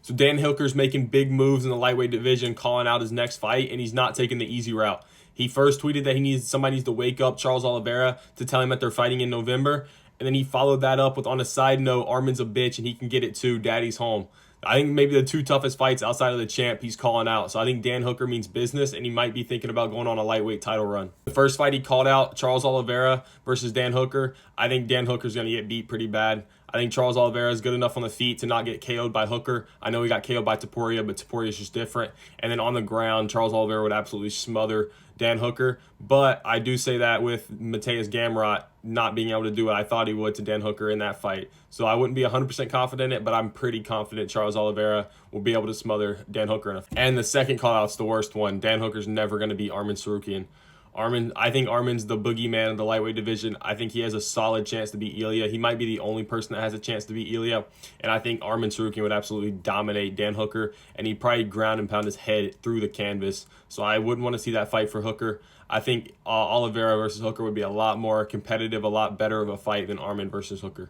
So Dan Hooker's making big moves in the lightweight division, calling out his next fight, and he's not taking the easy route. He first tweeted that somebody needs to wake up Charles Oliveira to tell him that they're fighting in November. And then he followed that up with, on a side note, Armin's a bitch and he can get it too. Daddy's home. I think maybe the two toughest fights outside of the champ he's calling out. So I think Dan Hooker means business, and he might be thinking about going on a lightweight title run. The first fight he called out, Charles Oliveira versus Dan Hooker. I think Dan Hooker's going to get beat pretty bad. I think Charles Oliveira is good enough on the feet to not get KO'd by Hooker. I know he got KO'd by Topuria, but Topuria is just different. And then on the ground, Charles Oliveira would absolutely smother Dan Hooker. But I do say that with Mateus Gamrot not being able to do what I thought he would to Dan Hooker in that fight. So I wouldn't be 100% confident in it, but I'm pretty confident Charles Oliveira will be able to smother Dan Hooker. And the second call out's the worst one. Dan Hooker's never going to beat Arman Tsarukyan. I think Armin's the boogeyman of the lightweight division. I think he has a solid chance to beat Ilia. He might be the only person that has a chance to beat Ilia. And I think Arman Tsarukyan would absolutely dominate Dan Hooker, and he'd probably ground and pound his head through the canvas. So I wouldn't want to see that fight for Hooker. I think Oliveira versus Hooker would be a lot more competitive, a lot better of a fight than Arman versus Hooker.